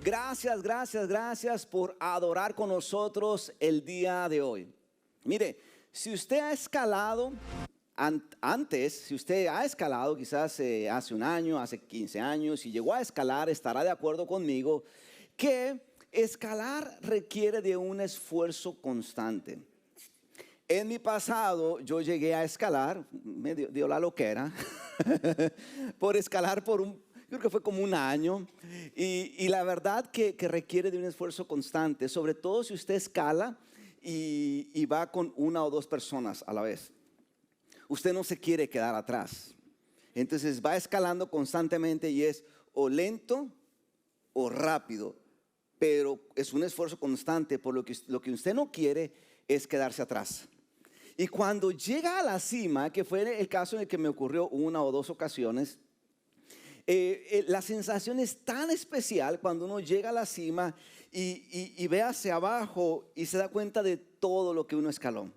Gracias por adorar con nosotros el día de hoy. Mire, si usted ha escalado antes, si usted ha escalado quizás hace un año, hace 15 años y llegó a escalar, estará de acuerdo conmigo que escalar requiere de un esfuerzo constante. En mi pasado yo llegué a escalar, me dio la loquera, por escalar creo que fue como un año, y la verdad que requiere de un esfuerzo constante, sobre todo si usted escala y va con una o dos personas a la vez. Usted no se quiere quedar atrás, entonces va escalando constantemente y es o lento o rápido, pero es un esfuerzo constante, por lo que usted no quiere es quedarse atrás. Y cuando llega a la cima, que fue el caso en el que me ocurrió una o dos ocasiones, la sensación es tan especial cuando uno llega a la cima y ve hacia abajo y se da cuenta de todo lo que uno escaló.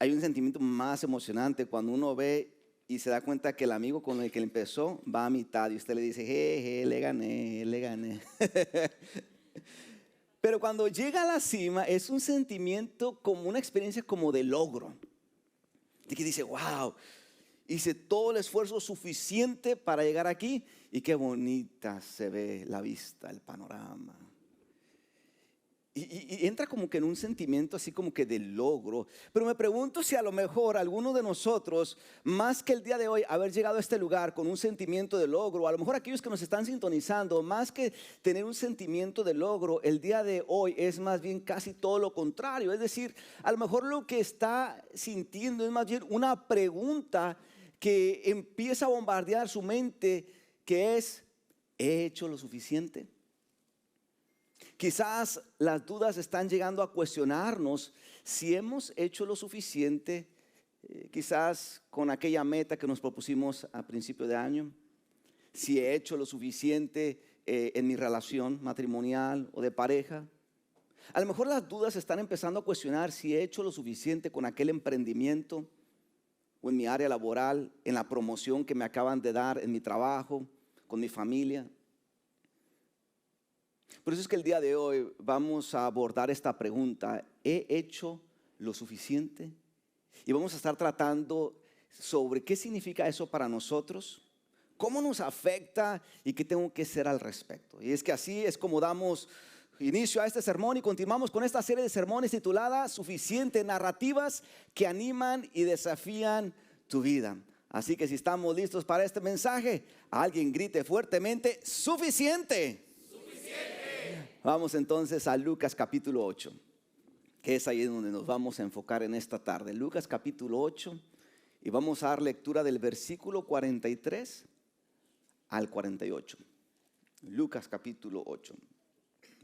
Hay un sentimiento más emocionante cuando uno ve y se da cuenta que el amigo con el que empezó va a mitad y usted le dice, jeje, le gané. Pero cuando llega a la cima es un sentimiento como una experiencia como de logro. De que dice, wow, hice todo el esfuerzo suficiente para llegar aquí y qué bonita se ve la vista, el panorama. Y entra como que en un sentimiento así como que de logro. Pero me pregunto si a lo mejor alguno de nosotros, más que el día de hoy, haber llegado a este lugar con un sentimiento de logro, a lo mejor aquellos que nos están sintonizando, más que tener un sentimiento de logro, el día de hoy es más bien casi todo lo contrario. Es decir, a lo mejor lo que está sintiendo es más bien una pregunta que empieza a bombardear su mente, que es, ¿he hecho lo suficiente? Quizás las dudas están llegando a cuestionarnos si hemos hecho lo suficiente, quizás con aquella meta que nos propusimos a principio de año, si he hecho lo suficiente en mi relación matrimonial o de pareja. A lo mejor las dudas están empezando a cuestionar si he hecho lo suficiente con aquel emprendimiento o en mi área laboral, en la promoción que me acaban de dar en mi trabajo, con mi familia. Por eso es que el día de hoy vamos a abordar esta pregunta, ¿he hecho lo suficiente? Y vamos a estar tratando sobre qué significa eso para nosotros, cómo nos afecta y qué tengo que hacer al respecto. Y es que así es como damos inicio a este sermón y continuamos con esta serie de sermones titulada Suficiente, narrativas que animan y desafían tu vida. Así que si estamos listos para este mensaje, alguien grite fuertemente, ¡suficiente! Vamos entonces a Lucas capítulo 8, que es ahí donde nos vamos a enfocar en esta tarde. Lucas capítulo 8, y vamos a dar lectura del versículo 43 al 48. Lucas capítulo 8,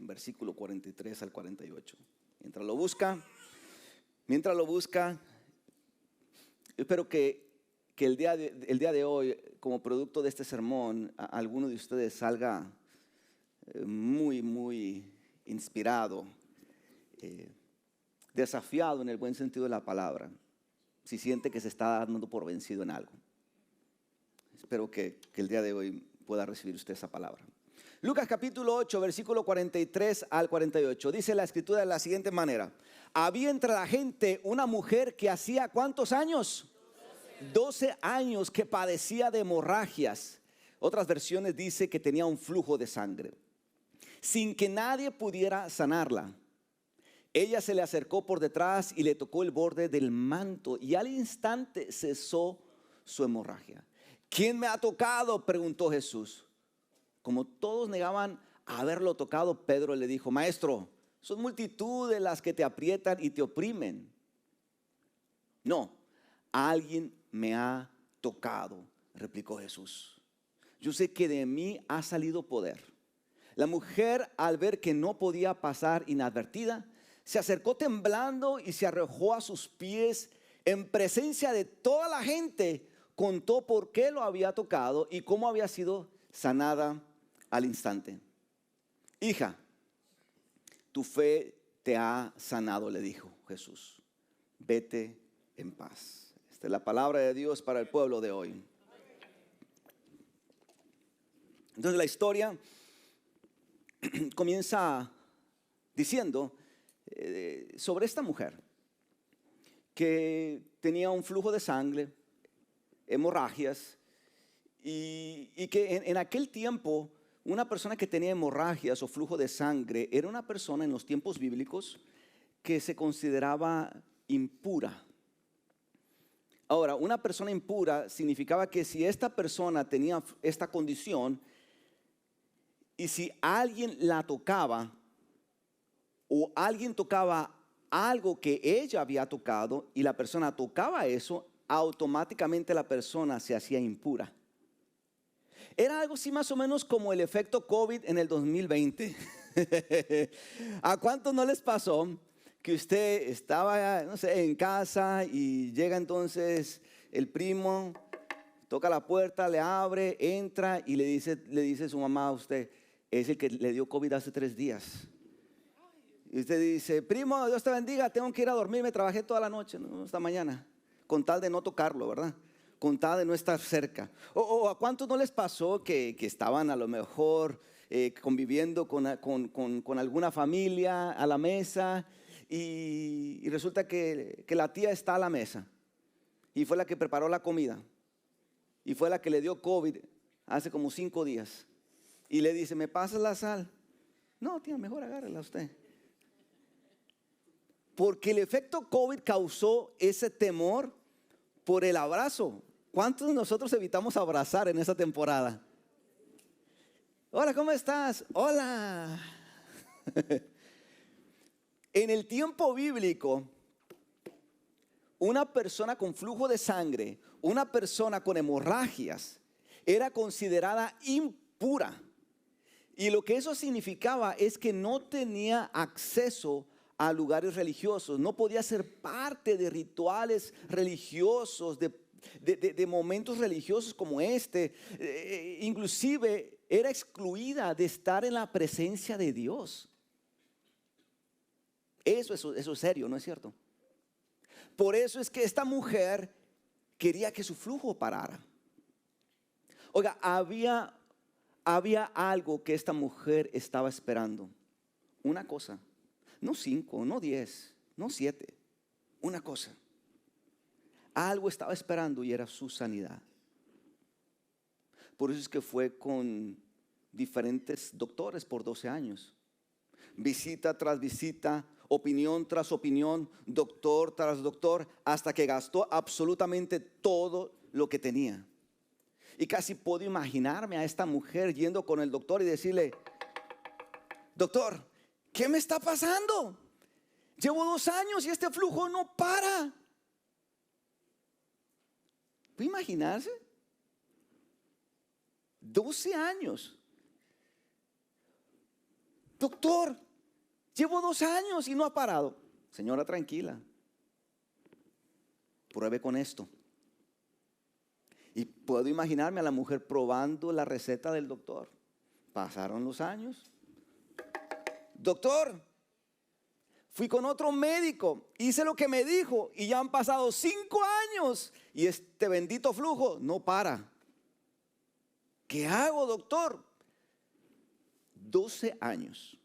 versículo 43 al 48. Mientras lo busca, espero que el día de hoy, como producto de este sermón, alguno de ustedes salga muy inspirado, desafiado en el buen sentido de la palabra, si siente que se está dando por vencido en algo. Espero que el día de hoy pueda recibir usted esa palabra. Lucas capítulo 8, versículo 43 al 48, dice la escritura de la siguiente manera: había entre la gente una mujer que hacía ¿cuántos años? 12 años que padecía de hemorragias. Otras versiones dice que tenía un flujo de sangre, sin que nadie pudiera sanarla. Ella se le acercó por detrás y le tocó el borde del manto, y al instante cesó su hemorragia. ¿Quién me ha tocado?, preguntó Jesús. Como todos negaban haberlo tocado, Pedro le dijo: Maestro, son multitudes las que te aprietan y te oprimen. No, alguien me ha tocado, replicó Jesús. Yo sé que de mí ha salido poder. La mujer, al ver que no podía pasar inadvertida, se acercó temblando y se arrojó a sus pies. En presencia de toda la gente, contó por qué lo había tocado y cómo había sido sanada al instante. Hija, tu fe te ha sanado, le dijo Jesús. Vete en paz. Esta es la palabra de Dios para el pueblo de hoy. Entonces la historia comienza diciendo sobre esta mujer que tenía un flujo de sangre, hemorragias, y que en aquel tiempo una persona que tenía hemorragias o flujo de sangre era una persona en los tiempos bíblicos que se consideraba impura. Ahora, una persona impura significaba que si esta persona tenía esta condición y si alguien la tocaba o alguien tocaba algo que ella había tocado y la persona tocaba eso, automáticamente la persona se hacía impura. Era algo así más o menos como el efecto COVID en el 2020. ¿A cuántos no les pasó que usted estaba, no sé, en casa y llega entonces el primo, toca la puerta, le abre, entra y le dice su mamá a usted, es el que le dio COVID hace 3 días? Y usted dice, primo, Dios te bendiga, tengo que ir a dormir, me trabajé toda la noche, ¿no? Esta mañana, con tal de no tocarlo, ¿verdad? Con tal de no estar cerca. O a cuántos no les pasó que estaban a lo mejor conviviendo con alguna familia a la mesa y resulta que la tía está a la mesa y fue la que preparó la comida y fue la que le dio COVID hace como 5 días y le dice, ¿me pasas la sal? No, tía, mejor agárrela usted. Porque el efecto COVID causó ese temor por el abrazo. ¿Cuántos de nosotros evitamos abrazar en esa temporada? Hola, ¿cómo estás? Hola. En el tiempo bíblico, una persona con flujo de sangre, una persona con hemorragias, era considerada impura. Y lo que eso significaba es que no tenía acceso a lugares religiosos, no podía ser parte de rituales religiosos, de momentos religiosos como este. Inclusive era excluida de estar en la presencia de Dios. Eso es serio, ¿no es cierto? Por eso es que esta mujer quería que su flujo parara. Oiga, había algo que esta mujer estaba esperando. Una cosa. No 5, no 10, no 7. Una cosa. Algo estaba esperando y era su sanidad. Por eso es que fue con diferentes doctores por 12 años. Visita tras visita, opinión tras opinión, doctor tras doctor, hasta que gastó absolutamente todo lo que tenía. Y casi puedo imaginarme a esta mujer yendo con el doctor y decirle, doctor, ¿qué me está pasando? Llevo 2 años y este flujo no para. ¿Puede imaginarse? 12 años. Doctor, llevo 2 años y no ha parado. Señora, tranquila. Pruebe con esto. Y puedo imaginarme a la mujer probando la receta del doctor. Pasaron los años. Doctor, fui con otro médico, hice lo que me dijo y ya han pasado 5 años y este bendito flujo no para. ¿Qué hago, doctor? 12 años.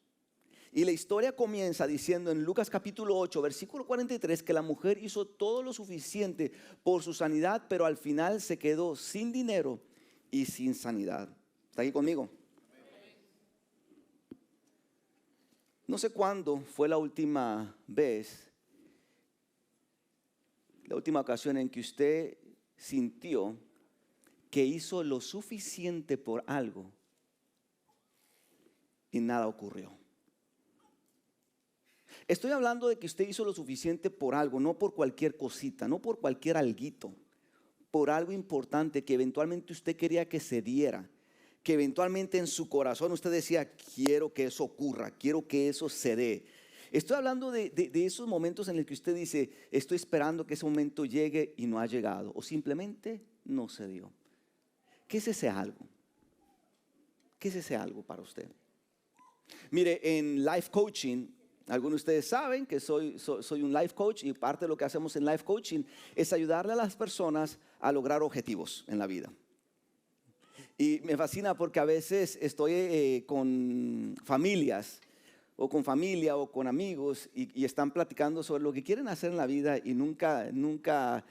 Y la historia comienza diciendo en Lucas capítulo 8, versículo 43, que la mujer hizo todo lo suficiente por su sanidad, pero al final se quedó sin dinero y sin sanidad. ¿Está aquí conmigo? No sé cuándo fue la última vez, la última ocasión en que usted sintió que hizo lo suficiente por algo y nada ocurrió. Estoy hablando de que usted hizo lo suficiente por algo, no por cualquier cosita, no por cualquier alguito, por algo importante que eventualmente usted quería que se diera, que eventualmente en su corazón usted decía, quiero que eso ocurra, quiero que eso se dé. Estoy hablando de esos momentos en los que usted dice, estoy esperando que ese momento llegue y no ha llegado, o simplemente no se dio. ¿Qué es ese algo? ¿Qué es ese algo para usted? Mire, en life coaching, algunos de ustedes saben que soy un life coach y parte de lo que hacemos en life coaching es ayudarle a las personas a lograr objetivos en la vida. Y me fascina porque a veces estoy con familias o con familia o con amigos y están platicando sobre lo que quieren hacer en la vida y nunca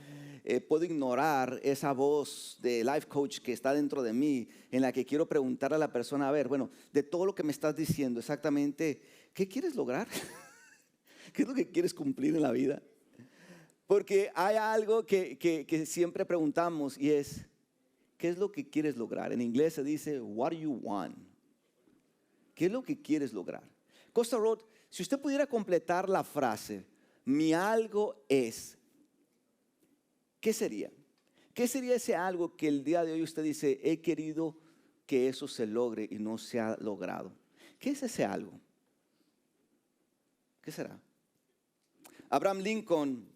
puedo ignorar esa voz de life coach que está dentro de mí, en la que quiero preguntar a la persona, a ver, bueno, de todo lo que me estás diciendo, exactamente, ¿qué quieres lograr? ¿Qué es lo que quieres cumplir en la vida? Porque hay algo que siempre preguntamos y es, ¿qué es lo que quieres lograr? En inglés se dice, what do you want? ¿Qué es lo que quieres lograr? Costa Road, si usted pudiera completar la frase, mi algo es, ¿qué sería? ¿Qué sería ese algo que el día de hoy usted dice, he querido que eso se logre y no se ha logrado? ¿Qué es ese algo? ¿Qué será? Abraham Lincoln,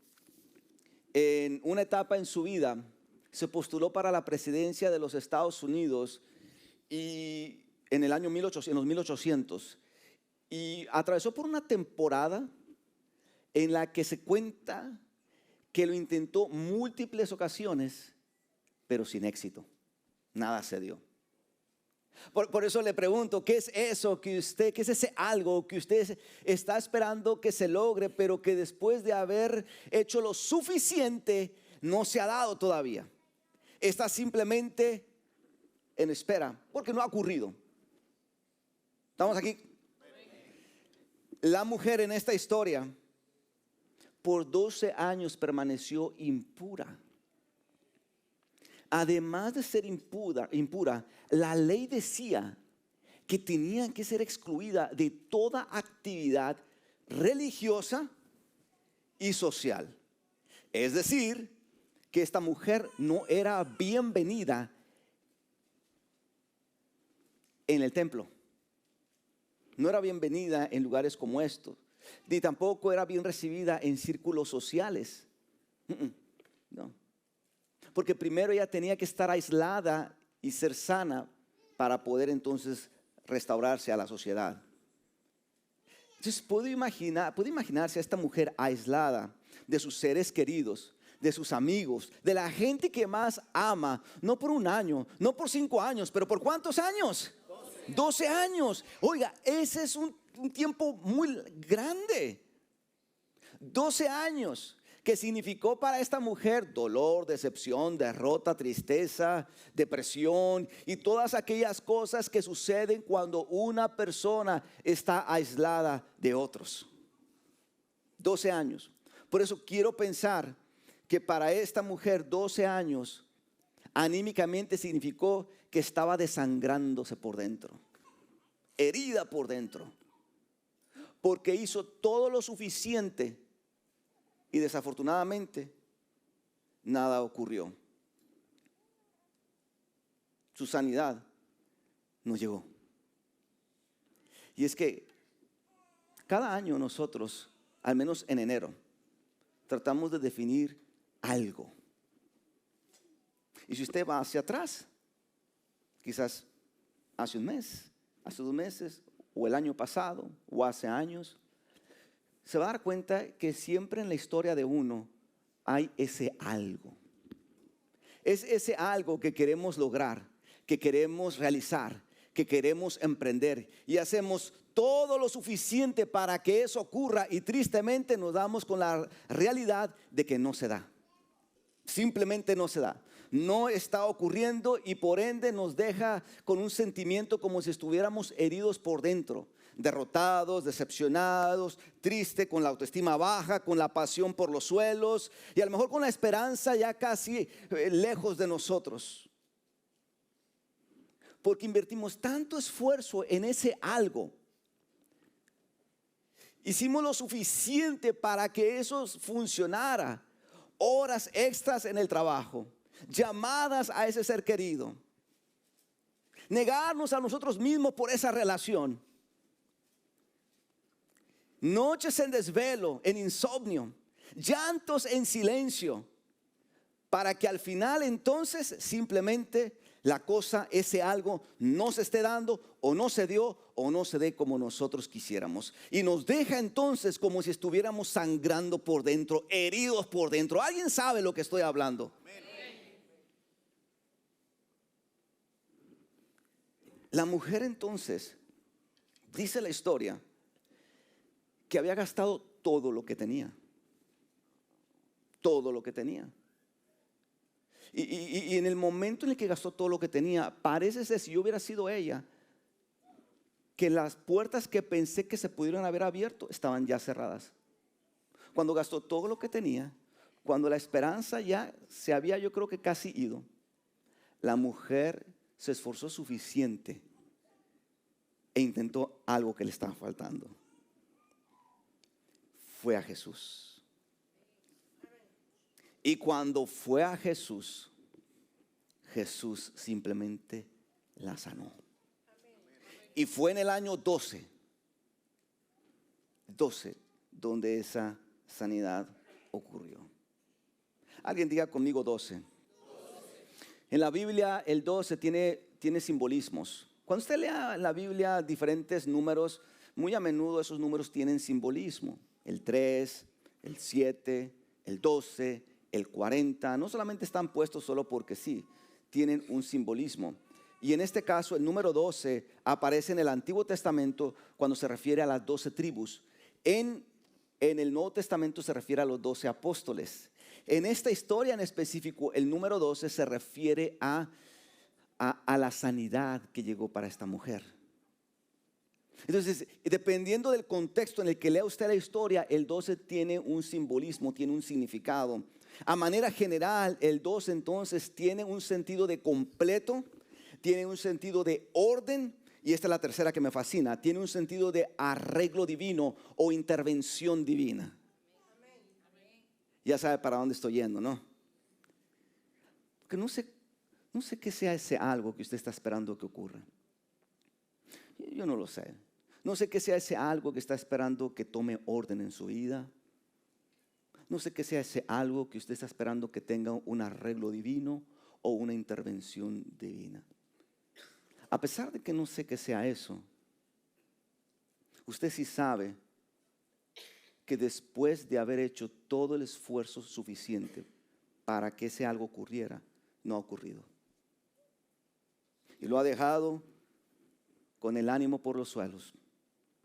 en una etapa en su vida, se postuló para la presidencia de los Estados Unidos y en el año 1800, en los 1800, y atravesó por una temporada en la que se cuenta que lo intentó múltiples ocasiones, pero sin éxito. Nada se dio. Por eso le pregunto, ¿qué es eso qué es ese algo que usted está esperando que se logre, pero que después de haber hecho lo suficiente no se ha dado todavía? Está simplemente en espera, porque no ha ocurrido. ¿Estamos aquí? La mujer en esta historia por 12 años permaneció impura. Además de ser impura, la ley decía que tenían que ser excluida de toda actividad religiosa y social. Es decir, que esta mujer no era bienvenida en el templo. No era bienvenida en lugares como estos, ni tampoco era bien recibida en círculos sociales. No. Porque primero ella tenía que estar aislada y ser sana para poder entonces restaurarse a la sociedad. Entonces puede imaginarse a esta mujer aislada de sus seres queridos, de sus amigos, de la gente que más ama, no por un año, no por 5 años, pero ¿por cuántos años? 12 años. Oiga, ese es un tiempo muy grande. 12 años. Que significó para esta mujer dolor, decepción, derrota, tristeza, depresión y todas aquellas cosas que suceden cuando una persona está aislada de otros. 12 años. Por eso quiero pensar que para esta mujer 12 años anímicamente significó que estaba desangrándose por dentro, herida por dentro, porque hizo todo lo suficiente. Y desafortunadamente, nada ocurrió. Su sanidad no llegó. Y es que cada año nosotros, al menos en enero, tratamos de definir algo. Y si usted va hacia atrás, quizás hace un mes, hace 2 meses, o el año pasado, o hace años, se va a dar cuenta que siempre en la historia de uno hay ese algo. Es ese algo que queremos lograr, que queremos realizar, que queremos emprender. Y hacemos todo lo suficiente para que eso ocurra y tristemente nos damos con la realidad de que no se da. Simplemente no se da. No está ocurriendo y por ende nos deja con un sentimiento como si estuviéramos heridos por dentro. Derrotados, decepcionados, triste, con la autoestima baja, con la pasión por los suelos y a lo mejor con la esperanza ya casi lejos de nosotros. Porque invertimos tanto esfuerzo en ese algo. Hicimos lo suficiente para que eso funcionara. Horas extras en el trabajo, llamadas a ese ser querido, negarnos a nosotros mismos por esa relación. Noches en desvelo, en insomnio, llantos en silencio, para que al final entonces simplemente la cosa, ese algo, no se esté dando o no se dio o no se dé como nosotros quisiéramos. Y nos deja entonces como si estuviéramos sangrando por dentro, heridos por dentro. ¿Alguien sabe lo que estoy hablando? La mujer entonces, dice la historia, que había gastado todo lo que tenía. Todo lo que tenía. Y en el momento en el que gastó todo lo que tenía, parece ser, si yo hubiera sido ella, que las puertas que pensé que se pudieran haber abierto estaban ya cerradas. Cuando gastó todo lo que tenía, cuando la esperanza ya se había, yo creo que casi ido, la mujer se esforzó suficiente e intentó algo que le estaba faltando. Fue a Jesús. Y cuando fue a Jesús, Jesús simplemente la sanó. Y fue en el año 12 donde esa sanidad ocurrió. Alguien diga conmigo 12. En la Biblia el 12 tiene simbolismos. Cuando usted lea en la Biblia diferentes números, muy a menudo esos números tienen simbolismo. El 3, el 7, el 12, el 40, no solamente están puestos solo porque sí, tienen un simbolismo. Y en este caso el número 12 aparece en el Antiguo Testamento cuando se refiere a las 12 tribus. En el Nuevo Testamento se refiere a los 12 apóstoles. En esta historia en específico, el número 12 se refiere a la sanidad que llegó para esta mujer. Entonces, dependiendo del contexto en el que lea usted la historia, el 12 tiene un simbolismo, tiene un significado. A manera general, el 12 entonces tiene un sentido de completo, tiene un sentido de orden, y esta es la tercera que me fascina, tiene un sentido de arreglo divino o intervención divina. Ya sabe para dónde estoy yendo, ¿no? Porque no sé qué sea ese algo que usted está esperando que ocurra. Yo no lo sé. No sé qué sea ese algo que está esperando que tome orden en su vida. No sé qué sea ese algo que usted está esperando que tenga un arreglo divino o una intervención divina. A pesar de que no sé qué sea eso, usted sí sabe que después de haber hecho todo el esfuerzo suficiente para que ese algo ocurriera, no ha ocurrido. Y lo ha dejado con el ánimo por los suelos,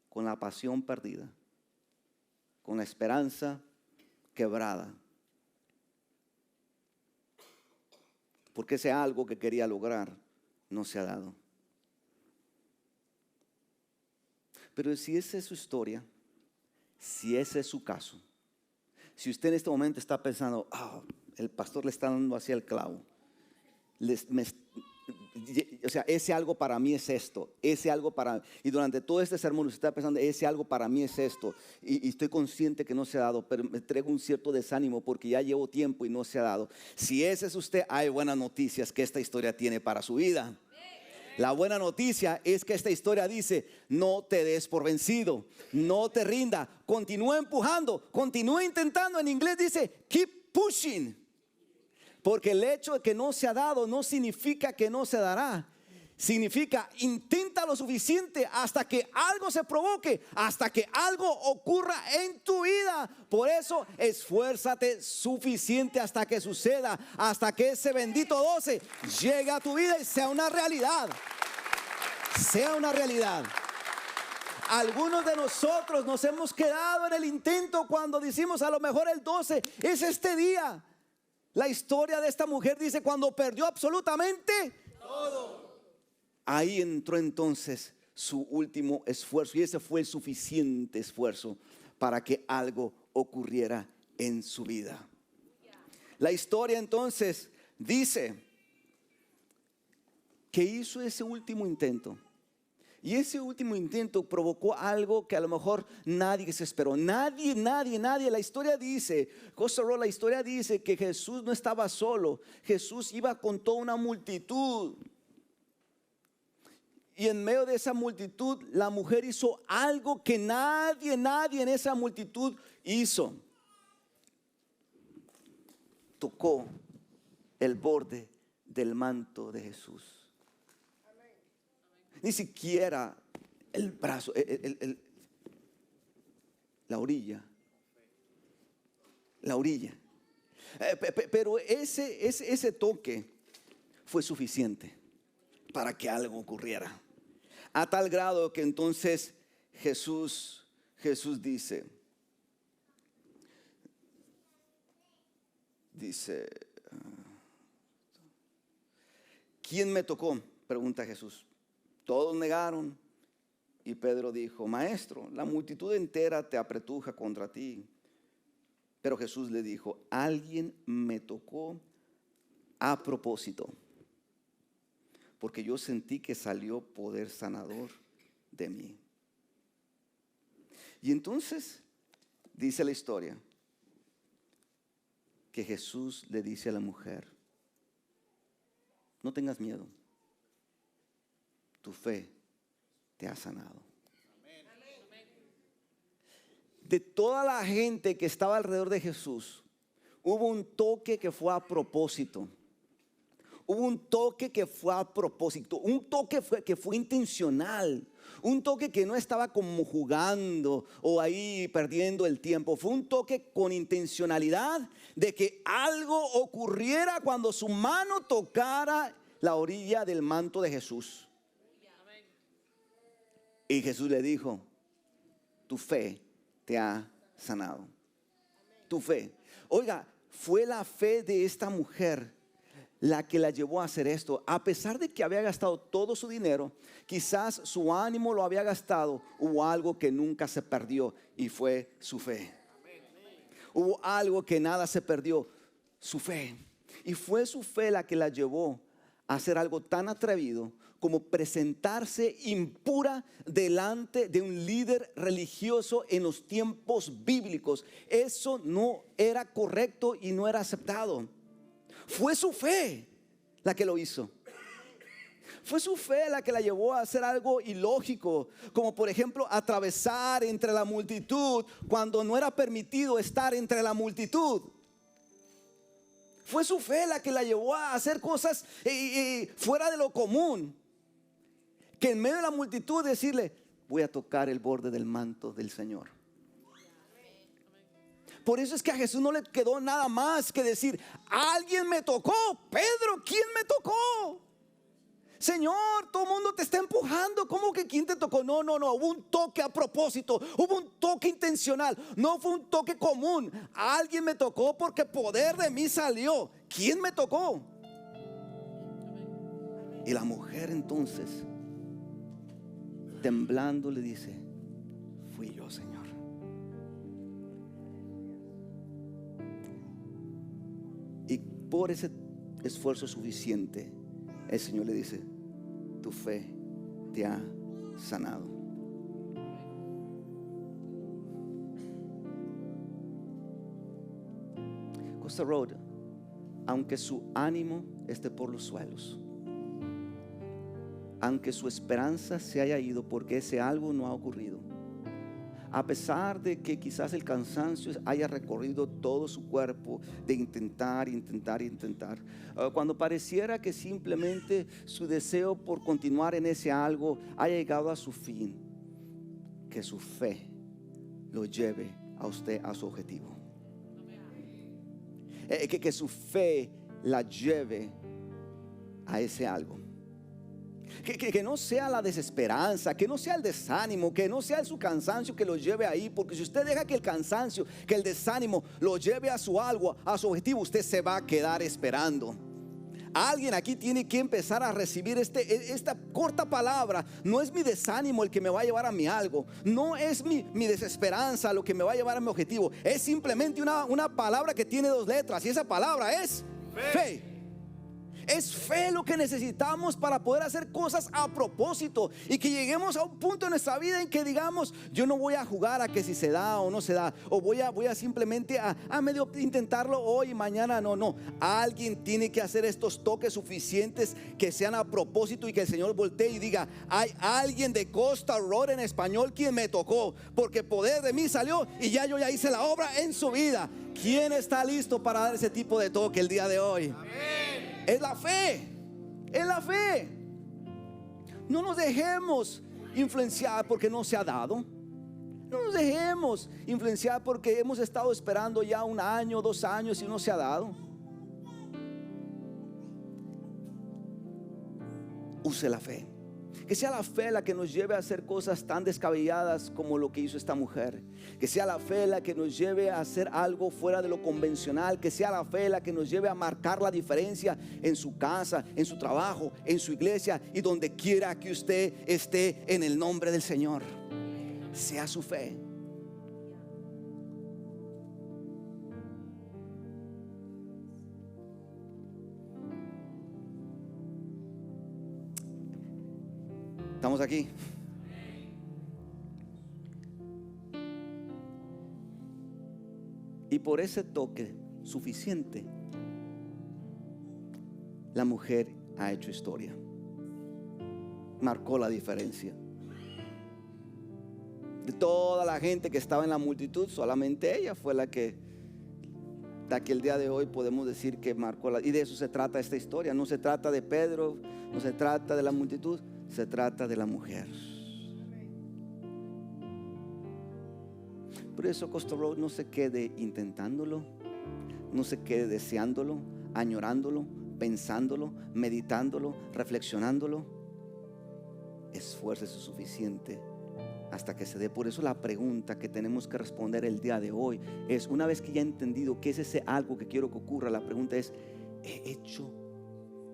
con la pasión perdida, con la esperanza quebrada. Porque ese algo que quería lograr no se ha dado. Pero si esa es su historia, si ese es su caso, si usted en este momento está pensando, el pastor le está dando hacia el clavo, o sea, ese algo para mí es esto, ese algo para, y durante todo este sermón usted está pensando, ese algo para mí es esto, y estoy consciente que no se ha dado, pero me traigo un cierto desánimo porque ya llevo tiempo y no se ha dado. Si ese es usted, hay buenas noticias que esta historia tiene para su vida. La buena noticia es que esta historia dice, no te des por vencido, no te rinda, continúa empujando, continúa intentando. En inglés dice, keep pushing. Porque el hecho de que no se ha dado no significa que no se dará. Significa intenta lo suficiente hasta que algo se provoque, hasta que algo ocurra en tu vida. Por eso esfuérzate suficiente hasta que suceda, hasta que ese bendito 12 llegue a tu vida y sea una realidad. Sea una realidad. Algunos de nosotros nos hemos quedado en el intento cuando decimos a lo mejor el 12 es este día. La historia de esta mujer dice cuando perdió absolutamente todo. Ahí entró entonces su último esfuerzo y ese fue el suficiente esfuerzo para que algo ocurriera en su vida. La historia entonces dice que hizo ese último intento. Y ese último intento provocó algo que a lo mejor nadie se esperó. Nadie. La historia dice, la historia dice que Jesús no estaba solo. Jesús iba con toda una multitud. Y en medio de esa multitud, la mujer hizo algo que nadie en esa multitud hizo. Tocó el borde del manto de Jesús. Ni siquiera el brazo, la orilla. Pero ese toque fue suficiente para que algo ocurriera. A tal grado que entonces Jesús dice, ¿quién me tocó? Pregunta Jesús. Todos negaron y Pedro dijo, Maestro, la multitud entera te apretuja contra ti. Pero Jesús le dijo, alguien me tocó a propósito, porque yo sentí que salió poder sanador de mí. Y entonces dice la historia que Jesús le dice a la mujer, no tengas miedo, tu fe te ha sanado. De toda la gente que estaba alrededor de Jesús, hubo un toque que fue a propósito. Hubo un toque que fue a propósito, un toque que fue intencional, un toque que no estaba como jugando o ahí perdiendo el tiempo. Fue un toque con intencionalidad de que algo ocurriera cuando su mano tocara la orilla del manto de Jesús. Y Jesús le dijo, tu fe te ha sanado. Tu fe. Oiga, fue la fe de esta mujer la que la llevó a hacer esto. A pesar de que había gastado todo su dinero, quizás su ánimo lo había gastado, hubo algo que nunca se perdió y fue su fe. Hubo algo que nada se perdió, su fe. Y fue su fe la que la llevó a hacer algo tan atrevido como presentarse impura delante de un líder religioso en los tiempos bíblicos. Eso no era correcto y no era aceptado. Fue su fe la que lo hizo. Fue su fe la que la llevó a hacer algo ilógico, como por ejemplo atravesar entre la multitud cuando no era permitido estar entre la multitud. Fue su fe la que la llevó a hacer cosas fuera de lo común, que en medio de la multitud decirle, voy a tocar el borde del manto del Señor. Por eso es que a Jesús no le quedó nada más que decir, alguien me tocó. Pedro, ¿quién me tocó? Señor, todo el mundo te está empujando. ¿Cómo que quién te tocó? No, hubo un toque a propósito, hubo un toque intencional. No fue un toque común. Alguien me tocó porque poder de mí salió. ¿Quién me tocó? Y la mujer entonces, temblando, le dice, fui yo, Señor. Y por ese esfuerzo suficiente, el Señor le dice, tu fe te ha sanado. Costa Road, aunque su ánimo esté por los suelos, aunque su esperanza se haya ido porque ese algo no ha ocurrido, a pesar de que quizás el cansancio haya recorrido todo su cuerpo de intentar, cuando pareciera que simplemente su deseo por continuar en ese algo ha llegado a su fin, que su fe lo lleve a usted a su objetivo. Que su fe la lleve a ese algo. Que no sea la desesperanza, que no sea el desánimo, que no sea su cansancio que lo lleve ahí. Porque si usted deja que el cansancio, que el desánimo lo lleve a su algo, a su objetivo, usted se va a quedar esperando. Alguien aquí tiene que empezar a recibir esta corta palabra. No es mi desánimo el que me va a llevar a mi algo. No es mi desesperanza lo que me va a llevar a mi objetivo. Es simplemente una palabra que tiene dos letras. Y esa palabra es fe. Es fe lo que necesitamos para poder hacer cosas a propósito y que lleguemos a un punto en nuestra vida en que digamos, yo no voy a jugar a que si se da o no se da, o voy a simplemente a medio intentarlo hoy y mañana. No, alguien tiene que hacer estos toques suficientes que sean a propósito y que el Señor voltee y diga, hay alguien de Costa Road en español quien me tocó, porque poder de mí salió y yo ya hice la obra en su vida. ¿Quién está listo para dar ese tipo de toque el día de hoy? Amén. Es la fe, es la fe. No nos dejemos influenciar porque no se ha dado. No nos dejemos influenciar porque hemos estado esperando ya 1 año, 2 años y no se ha dado. Use la fe. Que sea la fe la que nos lleve a hacer cosas tan descabelladas como lo que hizo esta mujer. Que sea la fe la que nos lleve a hacer algo fuera de lo convencional. Que sea la fe la que nos lleve a marcar la diferencia en su casa, en su trabajo, en su iglesia y donde quiera que usted esté, en el nombre del Señor. Sea su fe. ¿Estamos aquí? Y por ese toque suficiente, la mujer ha hecho historia. Marcó la diferencia. De toda la gente que estaba en la multitud, solamente ella fue la que el día de hoy podemos decir que marcó y de eso se trata esta historia. No se trata de Pedro, no se trata de la multitud, se trata de la mujer. Por eso, Costa Road, no se quede intentándolo, no se quede deseándolo, añorándolo, pensándolo, meditándolo, reflexionándolo. Esfuércese suficiente hasta que se dé. Por eso la pregunta que tenemos que responder el día de hoy es, una vez que ya he entendido qué es ese algo que quiero que ocurra, la pregunta es, ¿he hecho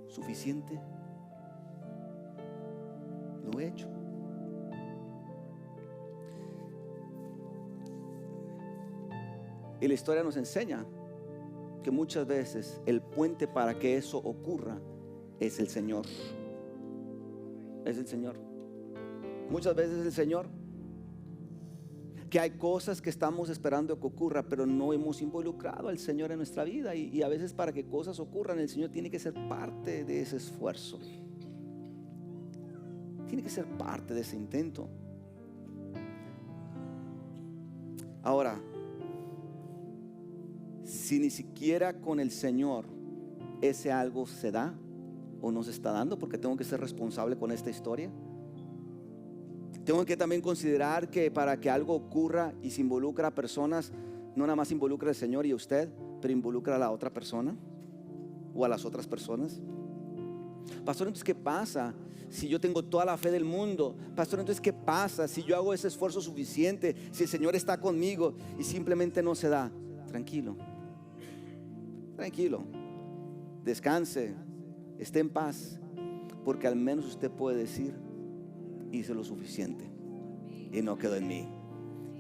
suficiente? ¿Lo he hecho? Y la historia nos enseña que muchas veces el puente para que eso ocurra es el Señor. Es el Señor. Muchas veces el Señor. Que hay cosas que estamos esperando que ocurra, pero no hemos involucrado al Señor en nuestra vida. Y a veces para que cosas ocurran, el Señor tiene que ser parte de ese esfuerzo. Tiene que ser parte de ese intento. Ahora, si ni siquiera con el Señor ese algo se da o no se está dando, porque tengo que ser responsable con esta historia. Tengo que también considerar que para que algo ocurra y se involucra a personas, no nada más involucra al Señor y a usted, pero involucra a la otra persona o a las otras personas. Pastor, entonces ¿qué pasa si yo tengo toda la fe del mundo? Pastor, entonces ¿qué pasa si yo hago ese esfuerzo suficiente, si el Señor está conmigo y simplemente no se da? Tranquilo, tranquilo, descanse, esté en paz, porque al menos usted puede decir, hice lo suficiente y no quedó en mí.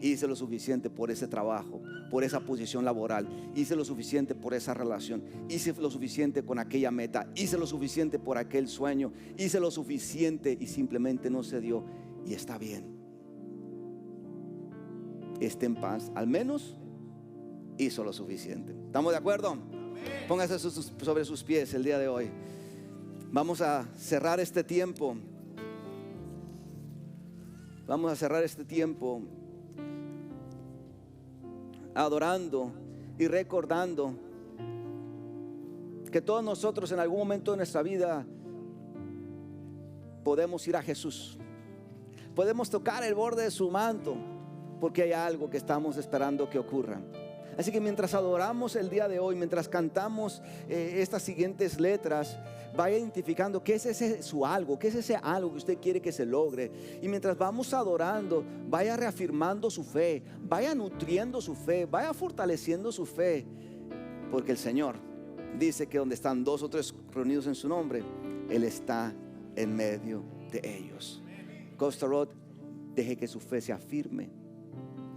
Hice lo suficiente por ese trabajo, por esa posición laboral. Hice lo suficiente por esa relación. Hice lo suficiente con aquella meta. Hice lo suficiente por aquel sueño. Hice lo suficiente y simplemente no se dio. Y está bien. Esté en paz. Al menos hizo lo suficiente. ¿Estamos de acuerdo? Póngase sobre sus pies el día de hoy. Vamos a cerrar este tiempo. Vamos a cerrar este tiempo adorando y recordando que todos nosotros en algún momento de nuestra vida podemos ir a Jesús. Podemos tocar el borde de su manto porque hay algo que estamos esperando que ocurra. Así que mientras adoramos el día de hoy, mientras cantamos estas siguientes letras, vaya identificando qué es ese su algo, qué es ese algo que usted quiere que se logre. Y mientras vamos adorando, vaya reafirmando su fe, vaya nutriendo su fe, vaya fortaleciendo su fe. Porque el Señor dice que donde están 2 o 3 reunidos en su nombre, Él está en medio de ellos. Costa Road, deje que su fe se afirme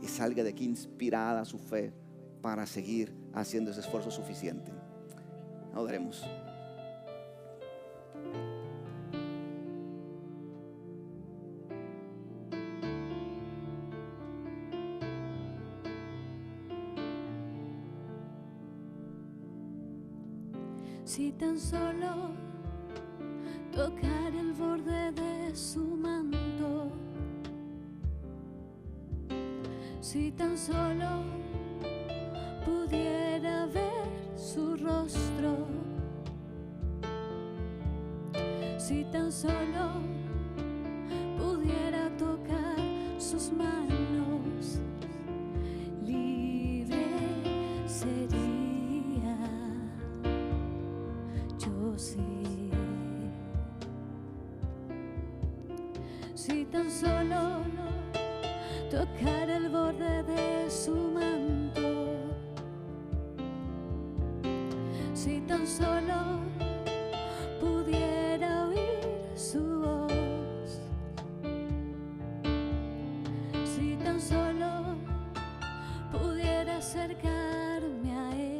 y salga de aquí inspirada su fe para seguir haciendo ese esfuerzo suficiente. Adoremos. Si tan solo tocar el borde de su manto, si tan solo pudiera ver su rostro, si tan solo pudiera tocar sus manos, libre sería. Yo sé Si tan solo tocar el borde de su manto, si tan solo pudiera oír su voz, si tan solo pudiera acercarme a él,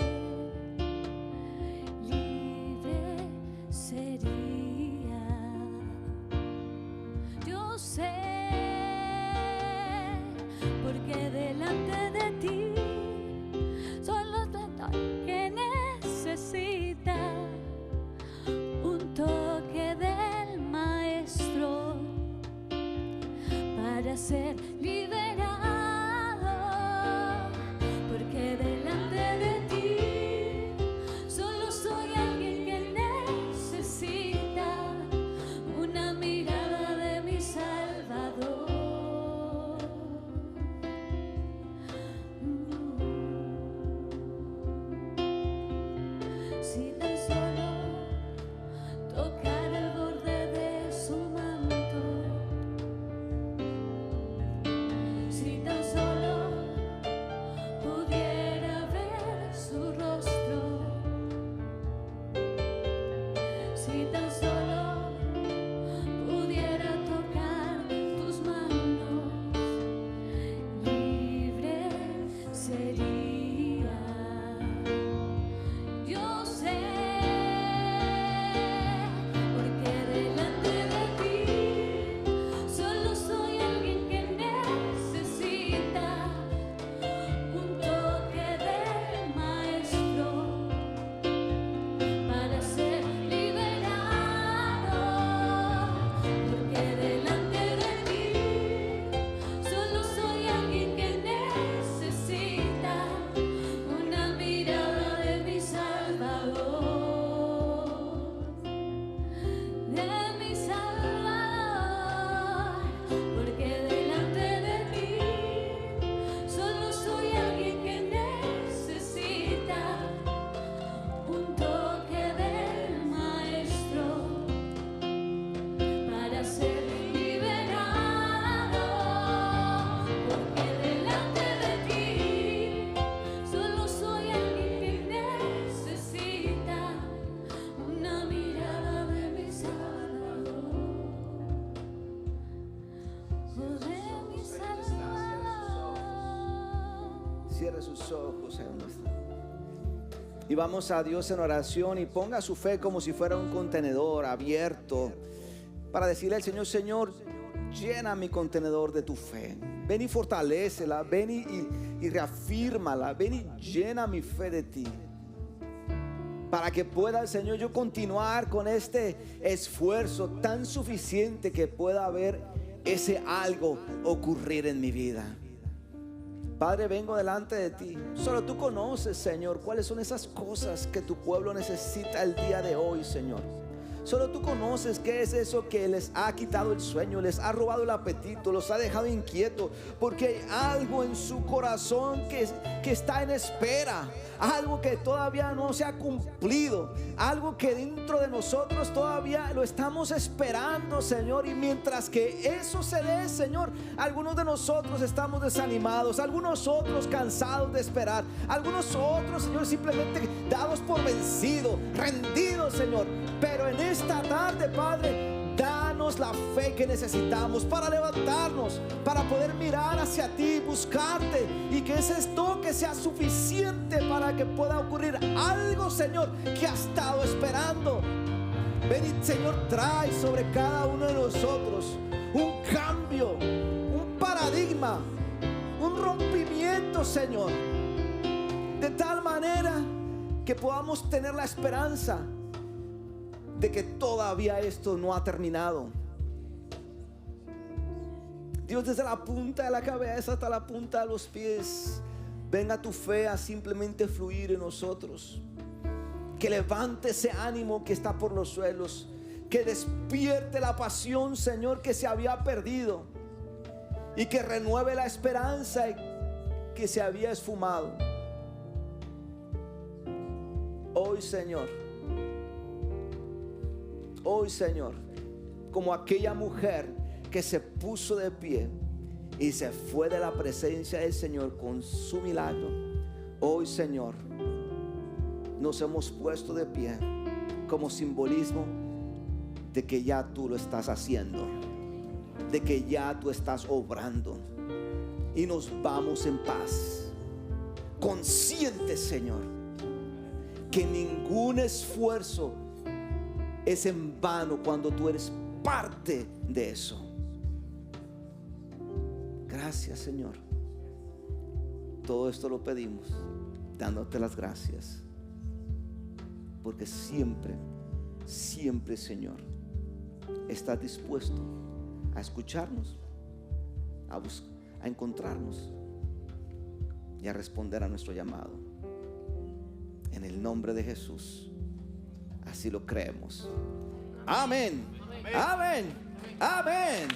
libre sería. Yo sé, porque delante de ti solo estoy que necesita un toque del maestro para ser liberado, porque delante de ti solo soy alguien que necesita una mirada de mi Salvador. Si tan solo tocar el borde de su manto, si tan solo pudiera ver su rostro, si tan solo pudiera tocar tus manos, libre sería. Yo sé, porque delante de ti solo soy alguien que necesita un toque del maestro para ser liberado, porque delante de ti solo soy alguien que necesita una mirada de mi Salvador, porque delante de ti solo soy alguien que necesita un toque del maestro para ser liberado, porque delante de ti solo soy alguien que necesita una mirada de mi Salvador, de mi Salvador. Cierre sus ojos, hermanos. Y vamos a Dios en oración y ponga su fe como si fuera un contenedor abierto para decirle al Señor: Señor, llena mi contenedor de tu fe. Ven y fortalécela, ven y reafírmala, ven y llena mi fe de ti, para que pueda, Señor, yo continuar con este esfuerzo tan suficiente que pueda haber ese algo ocurrir en mi vida. Padre, vengo delante de ti. Solo tú conoces, Señor, cuáles son esas cosas que tu pueblo necesita el día de hoy, Señor. Solo tú conoces qué es eso que les ha quitado el sueño, les ha robado el apetito, los ha dejado inquietos, porque hay algo en su corazón que está en espera, algo que todavía no se ha cumplido, algo que dentro de nosotros todavía lo estamos esperando, Señor. Y mientras que eso se dé, Señor, algunos de nosotros estamos desanimados, algunos otros cansados de esperar, algunos otros, Señor, simplemente dados por vencidos, rendidos, Señor. Pero en esta tarde, Padre, danos la fe que necesitamos para levantarnos, para poder mirar hacia ti, buscarte, y que ese toque sea suficiente para que pueda ocurrir algo, Señor, que has estado esperando. Ven y, Señor, trae sobre cada uno de nosotros un cambio, un paradigma, un rompimiento, Señor, de tal manera que podamos tener la esperanza de que todavía esto no ha terminado. Dios, desde la punta de la cabeza hasta la punta de los pies, venga tu fe a simplemente fluir en nosotros. Que levante ese ánimo que está por los suelos, que despierte la pasión, Señor, que se había perdido, y que renueve la esperanza que se había esfumado. Hoy, Señor, como aquella mujer que se puso de pie y se fue de la presencia del Señor con su milagro, hoy, Señor, nos hemos puesto de pie como simbolismo de que ya tú lo estás haciendo, de que ya tú estás obrando, y nos vamos en paz, conscientes, Señor, que ningún esfuerzo es en vano cuando tú eres parte de eso. Gracias, Señor. Todo esto lo pedimos dándote las gracias, porque siempre, siempre, Señor, estás dispuesto a escucharnos, a encontrarnos y a responder a nuestro llamado. En el nombre de Jesús, así lo creemos. Amén. Amén. Amén.